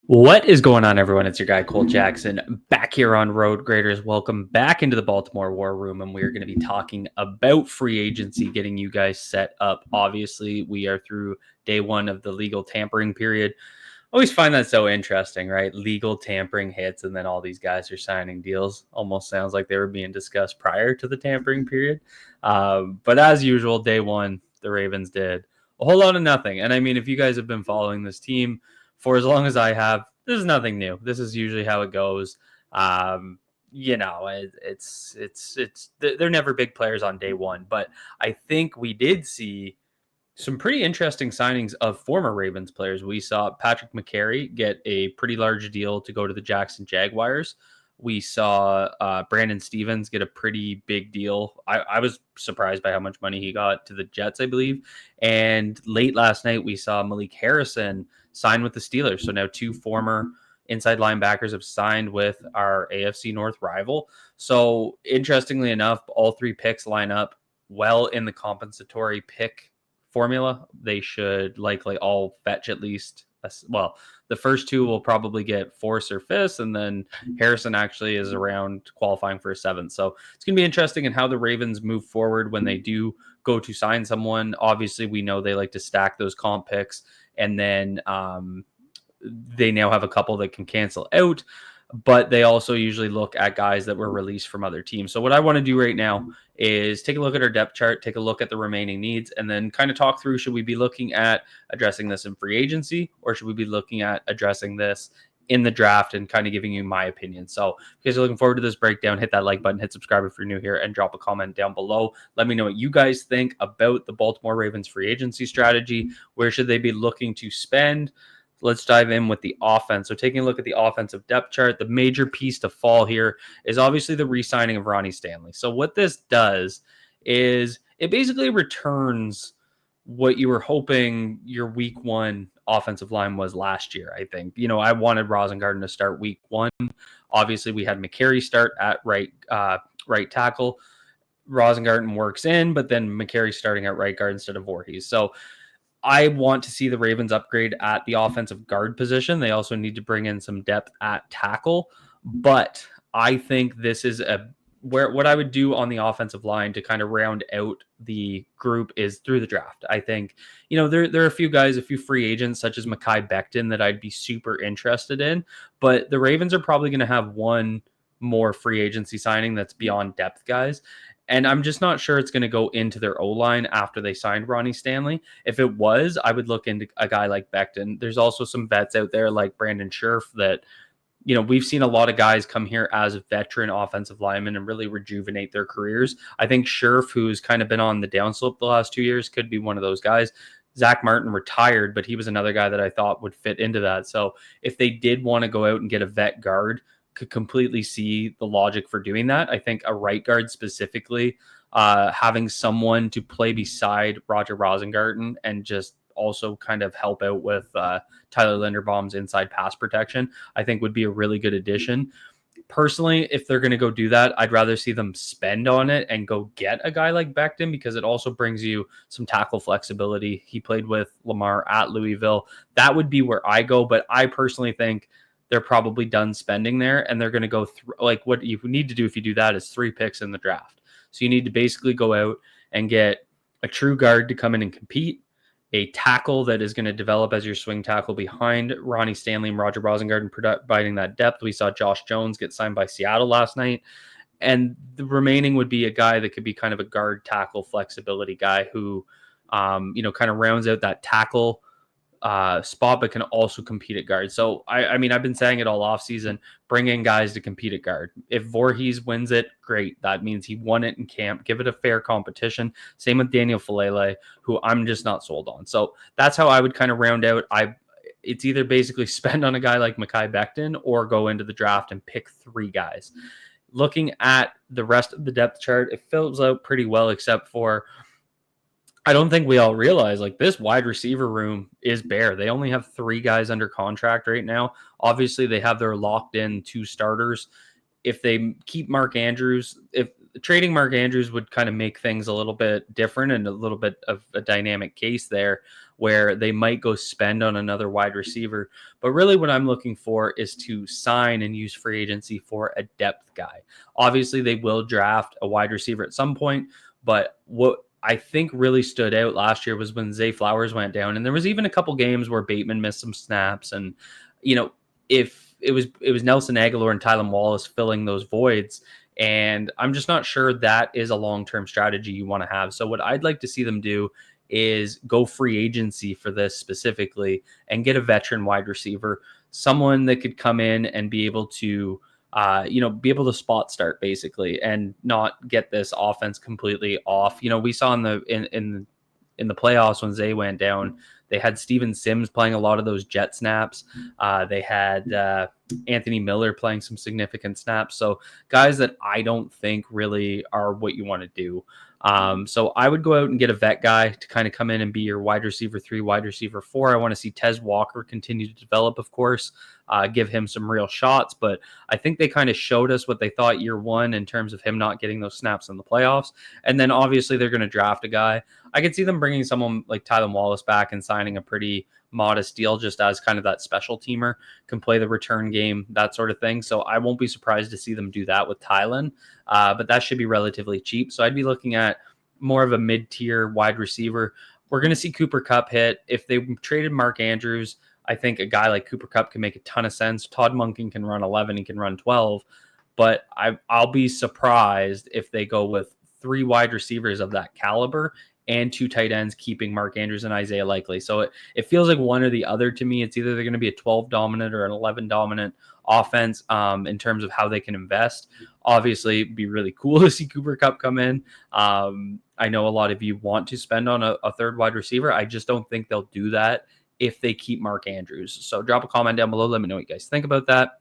What is going on, everyone? It's your guy, Cole Jackson, back here on Road Graders. Welcome back into the Baltimore War Room, and we're going to be talking about free agency, getting you guys set up. Obviously, we are through day one of the legal tampering period. Always find that so interesting, right? Legal tampering hits, and then all these guys are signing deals. Almost sounds like they were being discussed prior to the tampering period. But as usual, day one, the Ravens did a whole lot of nothing. And I mean, if you guys have been following this team for as long as I have, this is nothing new. This is usually how it goes. It's they're never big players on day one, but I think we did see some pretty interesting signings of former Ravens players. We saw Patrick McCary get a pretty large deal to go to the Jackson Jaguars. We saw Brandon Stevens get a pretty big deal. I was surprised by how much money he got to the Jets, I believe. And late last night, we saw Malik Harrison sign with the Steelers. So now two former inside linebackers have signed with our AFC North rival. So interestingly enough, all three picks line up well in the compensatory pick formula. They should likely all fetch at least the first two will probably get fourths or fifths, and then Harrison actually is around qualifying for a seventh. So it's going to be interesting in how the Ravens move forward when they do go to sign someone. Obviously, we know they like to stack those comp picks, and then they now have a couple that can cancel out, but they also usually look at guys that were released from other teams. So what I want to do right now is take a look at our depth chart, take a look at the remaining needs, and then kind of talk through, should we be looking at addressing this in free agency, or should we be looking at addressing this in the draft, and kind of giving you my opinion. So if you guys are looking forward to this breakdown, hit that like button, hit subscribe if you're new here, and drop a comment down below. Let me know what you guys think about the Baltimore Ravens free agency strategy. Where should they be looking to spend? Let's dive in with the offense. So taking a look at the offensive depth chart, the major piece to fall here is obviously the re-signing of Ronnie Stanley. So what this does is it basically returns what you were hoping your week one offensive line was last year. I think, I wanted Rosengarten to start week one. Obviously, we had McCary start at right tackle. Rosengarten works in, but then McCary starting at right guard instead of Voorhees. So I want to see the Ravens upgrade at the offensive guard position. They also need to bring in some depth at tackle, but I think this is what I would do on the offensive line to kind of round out the group is through the draft. I think, there are a few guys, a few free agents such as Mekhi Becton that I'd be super interested in, but the Ravens are probably going to have one more free agency signing that's beyond depth guys. And I'm just not sure it's going to go into their O-line after they signed Ronnie Stanley. If it was, I would look into a guy like Becton. There's also some vets out there like Brandon Scherf that, we've seen a lot of guys come here as veteran offensive linemen and really rejuvenate their careers. I think Scherf, who's kind of been on the downslope the last 2 years, could be one of those guys. Zach Martin retired, but he was another guy that I thought would fit into that. So if they did want to go out and get a vet guard, could completely see the logic for doing that. I think a right guard specifically, having someone to play beside Roger Rosengarten and just also kind of help out with Tyler Linderbaum's inside pass protection, I think would be a really good addition. Personally, if they're going to go do that, I'd rather see them spend on it and go get a guy like Becton, because it also brings you some tackle flexibility. He played with Lamar at Louisville. That would be where I go, but I personally think they're probably done spending there, and they're going to go through, like, what you need to do if you do that is 3 picks in the draft. So you need to basically go out and get a true guard to come in and compete, a tackle that is going to develop as your swing tackle behind Ronnie Stanley and Roger Rosengarten, providing that depth. We saw Josh Jones get signed by Seattle last night, and the remaining would be a guy that could be kind of a guard tackle flexibility guy who, kind of rounds out that tackle spot, but can also compete at guard. So I mean, I've been saying it all off season, bring in guys to compete at guard. If Voorhees wins it, great. That means he won it in camp. Give it a fair competition. Same with Daniel Falele, who I'm just not sold on. So that's how I would kind of round out. It's either basically spend on a guy like Mekhi Becton or go into the draft and pick 3 guys. Looking at the rest of the depth chart, it fills out pretty well, except for I don't think we all realize, like, this wide receiver room is bare. They only have 3 guys under contract right now. Obviously, they have their locked in 2 starters. If they keep Mark Andrews, if trading Mark Andrews would kind of make things a little bit different and a little bit of a dynamic case there where they might go spend on another wide receiver. But really what I'm looking for is to sign and use free agency for a depth guy. Obviously, they will draft a wide receiver at some point, but what I think really stood out last year was when Zay Flowers went down, and there was even a couple games where Bateman missed some snaps, and if it was Nelson Aguilar and Tylan Wallace filling those voids, and I'm just not sure that is a long-term strategy you want to have. So what I'd like to see them do is go free agency for this specifically and get a veteran wide receiver, someone that could come in and be able to be able to spot start basically and not get this offense completely off. We saw in the playoffs when Zay went down, they had Steven Sims playing a lot of those jet snaps. They had Anthony Miller playing some significant snaps. So guys that I don't think really are what you want to do. So I would go out and get a vet guy to kind of come in and be your wide receiver 3, wide receiver 4. I want to see Tez Walker continue to develop, of course, give him some real shots. But I think they kind of showed us what they thought year one in terms of him not getting those snaps in the playoffs. And then obviously they're going to draft a guy. I could see them bringing someone like Tylan Wallace back and signing a pretty modest deal just as kind of that special teamer, can play the return game, that sort of thing. So I won't be surprised to see them do that with Tylan, but that should be relatively cheap. So I'd be looking at more of a mid-tier wide receiver. We're going to see Cooper Kupp hit. If they traded Mark Andrews, I think a guy like Cooper Kupp can make a ton of sense. Todd Monken can run 11, he can run 12, but I'll be surprised if they go with 3 wide receivers of that caliber and 2 tight ends, keeping Mark Andrews and Isaiah Likely. So it feels like one or the other to me. It's either they're going to be a 12 dominant or an 11 dominant offense in terms of how they can invest. Obviously, it'd be really cool to see Cooper Kupp come in. I know a lot of you want to spend on a third wide receiver. I just don't think they'll do that if they keep Mark Andrews. So drop a comment down below. Let me know what you guys think about that.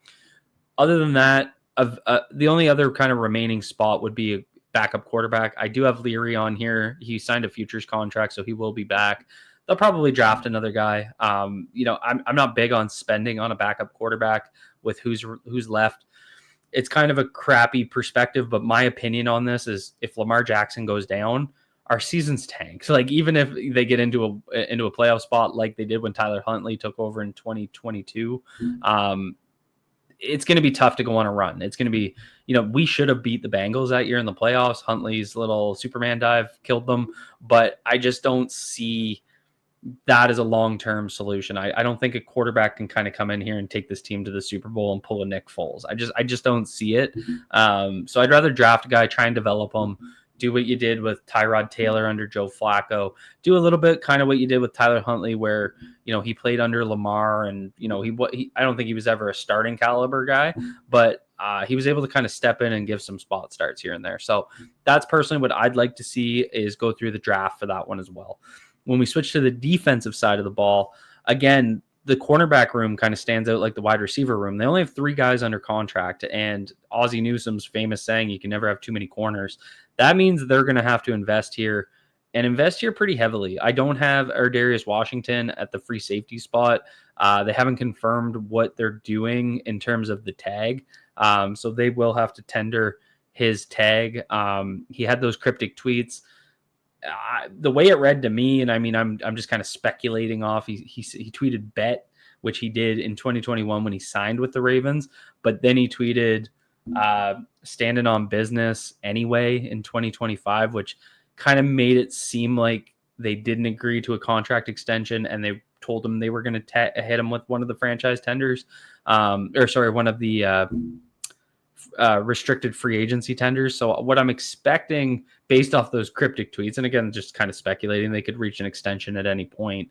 Other than that, the only other kind of remaining spot would be a backup quarterback. I do have Leary on here. He signed a futures contract, so he will be back. They'll probably draft another guy. I'm not big on spending on a backup quarterback with who's left. It's kind of a crappy perspective, but my opinion on this is if Lamar Jackson goes down, our season's tanked. Like even if they get into a playoff spot like they did when Tyler Huntley took over in 2022, it's going to be tough to go on a run. It's going to be, we should have beat the Bengals that year in the playoffs. Huntley's little Superman dive killed them, but I just don't see that as a long-term solution. I don't think a quarterback can kind of come in here and take this team to the Super Bowl and pull a Nick Foles. I just don't see it. So I'd rather draft a guy, try and develop him, do what you did with Tyrod Taylor under Joe Flacco, do a little bit kind of what you did with Tyler Huntley, where, he played under Lamar and, I don't think he was ever a starting caliber guy, but he was able to kind of step in and give some spot starts here and there. So that's personally what I'd like to see, is go through the draft for that one as well. When we switch to the defensive side of the ball, again, the cornerback room kind of stands out like the wide receiver room. They only have 3 guys under contract, and Ozzie Newsome's famous saying, you can never have too many corners. That means they're going to have to invest here pretty heavily. I don't have Ardarius Washington at the free safety spot. They haven't confirmed what they're doing in terms of the tag. So they will have to tender his tag. He had those cryptic tweets. The way it read to me, and I mean, I'm just kind of speculating off. He tweeted bet, which he did in 2021 when he signed with the Ravens, but then he tweeted standing on business anyway in 2025, which kind of made it seem like they didn't agree to a contract extension, and they told him they were going to hit him with one of the franchise tenders, one of the restricted free agency tenders. So what I'm expecting based off those cryptic tweets, and again, just kind of speculating, they could reach an extension at any point.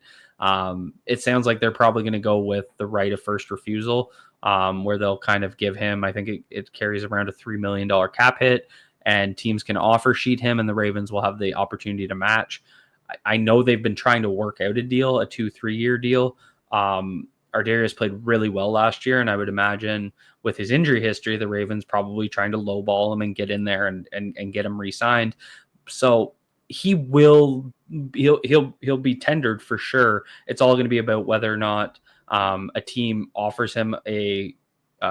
It sounds like they're probably going to go with the right of first refusal, where they'll kind of give him, I think it carries around a $3 million cap hit, and teams can offer sheet him, and the Ravens will have the opportunity to match. I know they've been trying to work out a deal, a 2-3 year deal. Ardarius played really well last year, and I would imagine with his injury history, the Ravens probably trying to lowball him and get in there and get him re-signed. So he'll be tendered for sure. It's all going to be about whether or not a team offers him a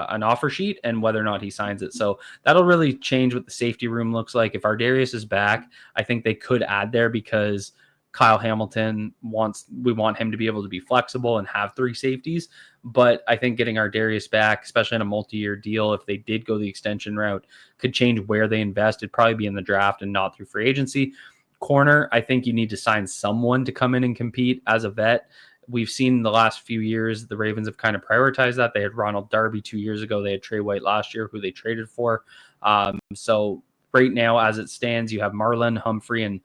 an offer sheet and whether or not he signs it. So that'll really change what the safety room looks like. If Ardarius is back, I think they could add there because Kyle Hamilton we want him to be able to be flexible and have 3 safeties. But I think getting Ardarius back, especially in a multi-year deal, if they did go the extension route, could change where they invest. It'd probably be in the draft and not through free agency. Corner, I think you need to sign someone to come in and compete as a vet. We've seen the last few years, the Ravens have kind of prioritized that. They had Ronald Darby 2 years ago. They had Trey White last year, who they traded for. So right now, as it stands, you have Marlon Humphrey, and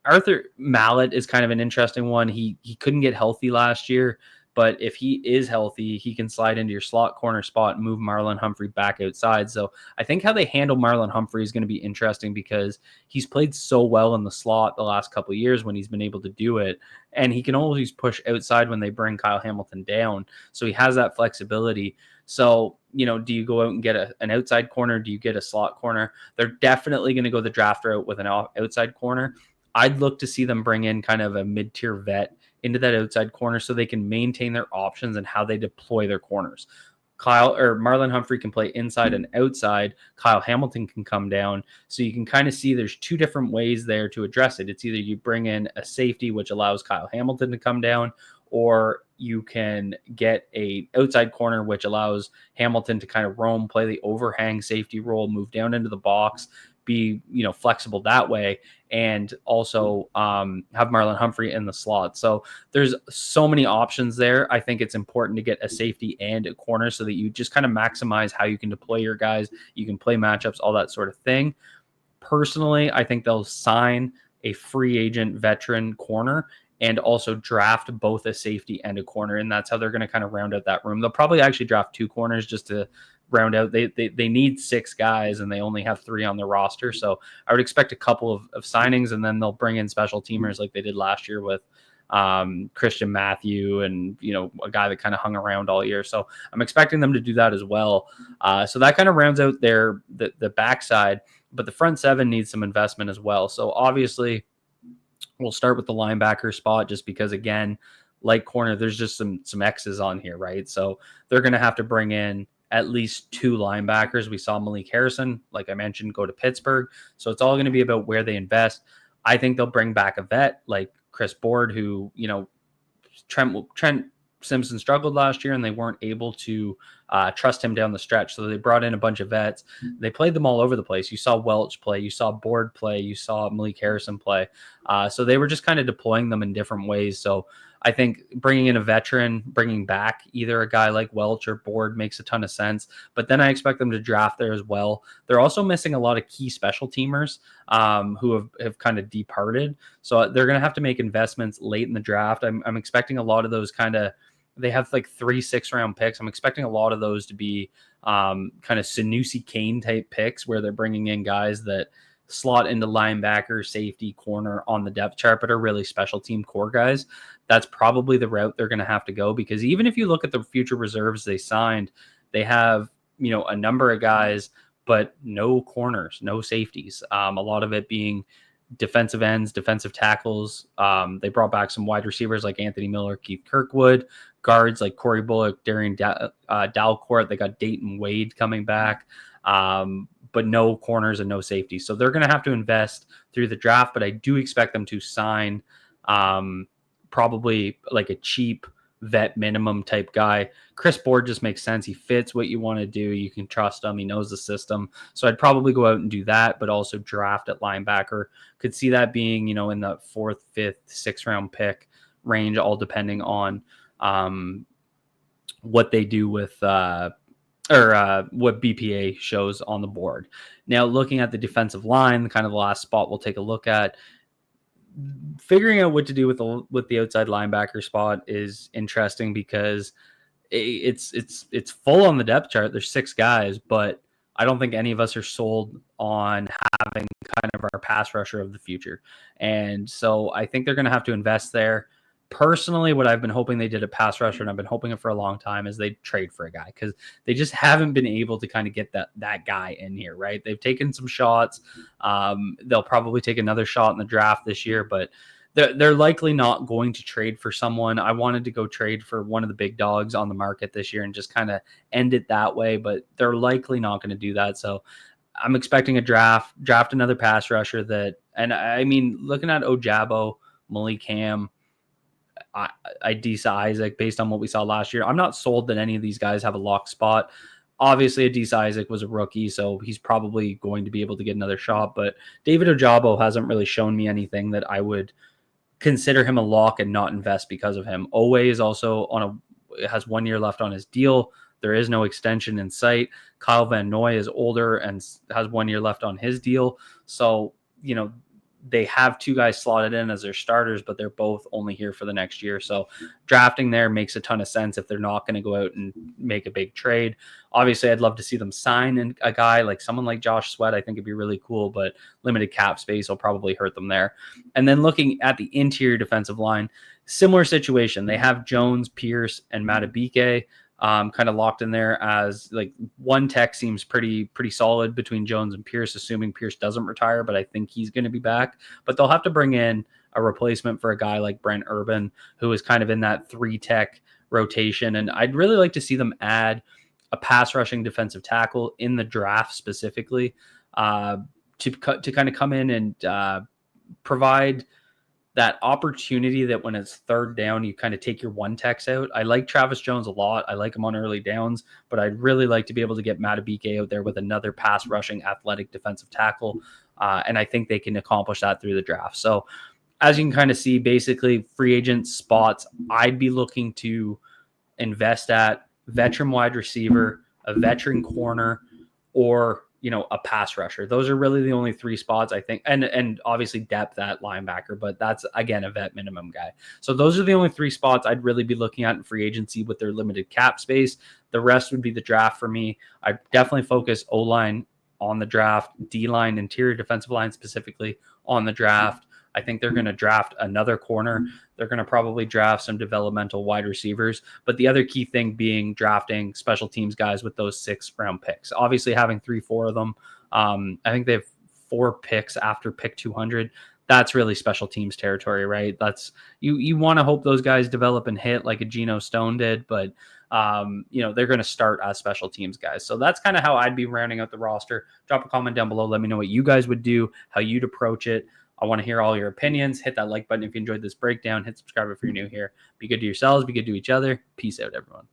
Arthur Mallett is kind of an interesting one. He couldn't get healthy last year, but if he is healthy, he can slide into your slot corner spot and move Marlon Humphrey back outside. So I think how they handle Marlon Humphrey is going to be interesting because he's played so well in the slot the last couple of years when he's been able to do it. And he can always push outside when they bring Kyle Hamilton down. So he has that flexibility. So, do you go out and get an outside corner? Do you get a slot corner? They're definitely going to go the draft route with an outside corner. I'd look to see them bring in kind of a mid-tier vet into that outside corner so they can maintain their options and how they deploy their corners. Marlon Humphrey can play inside and outside. Kyle Hamilton can come down. So you can kind of see there's 2 different ways there to address it. It's either you bring in a safety, which allows Kyle Hamilton to come down, or you can get a outside corner, which allows Hamilton to kind of roam, play the overhang safety role, move down into the box, be flexible that way, and also have Marlon Humphrey in the slot. So there's so many options there. I think it's important to get a safety and a corner so that you just kind of maximize how you can deploy your guys. You can play matchups, all that sort of thing. Personally, I think they'll sign a free agent veteran corner and also draft both a safety and a corner, and that's how they're going to kind of round out that room. They'll probably actually draft 2 corners just to round out. They need 6 guys and they only have 3 on their roster. So I would expect a couple of signings, and then they'll bring in special teamers like they did last year with Christian Matthew and, a guy that kind of hung around all year. So I'm expecting them to do that as well. So that kind of rounds out the backside, but the front 7 needs some investment as well. So obviously we'll start with the linebacker spot just because, again, like corner, there's just some X's on here, right? So they're going to have to bring in at least 2 linebackers. We saw Malik Harrison, like I mentioned, go to Pittsburgh. So it's all going to be about where they invest. I think they'll bring back a vet like Chris Board, who, Trent Simpson struggled last year and they weren't able to trust him down the stretch. So they brought in a bunch of vets. They played them all over the place. You saw Welch play, you saw Board play, you saw Malik Harrison play. So they were just kind of deploying them in different ways. So I think bringing in a veteran, bringing back either a guy like Welch or Board makes a ton of sense. But then I expect them to draft there as well. They're also missing a lot of key special teamers who have kind of departed. So they're going to have to make investments late in the draft. I'm expecting a lot of those they have like 3 6-round picks. I'm expecting a lot of those to be kind of Sanusi Kane type picks where they're bringing in guys that slot into linebacker, safety, corner on the depth chart, but are really special team core guys. That's probably the route they're going to have to go, because even if you look at the future reserves they signed, they have, a number of guys, but no corners, no safeties. A lot of it being defensive ends, defensive tackles. They brought back some wide receivers like Anthony Miller, Keith Kirkwood, guards like Corey Bullock, Darian Dalcourt. They got Dayton Wade coming back. But no corners and no safety. So they're going to have to invest through the draft, but I do expect them to sign probably like a cheap vet minimum type guy. Chris Board just makes sense. He fits what you want to do. You can trust him. He knows the system. So I'd probably go out and do that, but also draft at linebacker. Could see that being, in the 4th, 5th, 6th-round pick range, all depending on what they do with what BPA shows on the board. Now, looking at the defensive line, kind of the last spot we'll take a look at, figuring out what to do with the outside linebacker spot is interesting because it's full on the depth chart. There's 6 guys, but I don't think any of us are sold on having kind of our pass rusher of the future. And so I think they're going to have to invest there. Personally, what I've been hoping they did at pass rusher, and I've been hoping it for a long time, is they trade for a guy, because they just haven't been able to kind of get that guy in here, right? They've taken some shots. They'll probably take another shot in the draft this year, but they're likely not going to trade for someone. I wanted to go trade for one of the big dogs on the market this year and just kind of end it that way, but they're likely not going to do that. So I'm expecting a draft another pass rusher that, and I mean, looking at Ojabo, Malik Cam, Adisa Isaac, based on what we saw last year, I'm not sold that any of these guys have a lock spot. Obviously, Adisa Isaac was a rookie, so he's probably going to be able to get another shot. But David Ojabo hasn't really shown me anything that I would consider him a lock and not invest because of him. Owe is also has 1 year left on his deal. There is no extension in sight. Kyle Van Noy is older and has 1 year left on his deal. So, they have two guys slotted in as their starters, but they're both only here for the next year. So drafting there makes a ton of sense if they're not going to go out and make a big trade. Obviously, I'd love to see them sign a guy like someone like Josh Sweat. I think it'd be really cool, but limited cap space will probably hurt them there. And then looking at the interior defensive line, similar situation. They have Jones, Pierce, and Matabike kind of locked in there as like one tech seems pretty solid between Jones and Pierce, assuming Pierce doesn't retire, but I think he's going to be back. But they'll have to bring in a replacement for a guy like Brent Urban, who is kind of in that 3 tech rotation. And I'd really like to see them add a pass rushing defensive tackle in the draft specifically to kind of come in and provide that opportunity that when it's third down, you kind of take your 1 techs out. I like Travis Jones a lot. I like him on early downs, but I'd really like to be able to get Matabike out there with another pass rushing athletic defensive tackle. And I think they can accomplish that through the draft. So as you can kind of see, basically free agent spots, I'd be looking to invest at veteran wide receiver, a veteran corner, or a pass rusher. Those are really the only 3 spots I think, and obviously depth at linebacker, but that's again a vet minimum guy. So those are the only 3 spots I'd really be looking at in free agency with their limited cap space. The rest would be the draft for me. I definitely focus O-line on the draft, D-line, interior defensive line specifically on the draft. I think they're going to draft another corner. They're going to probably draft some developmental wide receivers. But the other key thing being drafting special teams guys with those 6th-round picks. Obviously, having 3-4 of them. I think they have 4 picks after pick 200. That's really special teams territory, right? That's you want to hope those guys develop and hit like a Geno Stone did, but they're going to start as special teams guys. So that's kind of how I'd be rounding out the roster. Drop a comment down below. Let me know what you guys would do, how you'd approach it. I want to hear all your opinions. Hit that like button if you enjoyed this breakdown. Hit subscribe if you're new here. Be good to yourselves. Be good to each other. Peace out, everyone.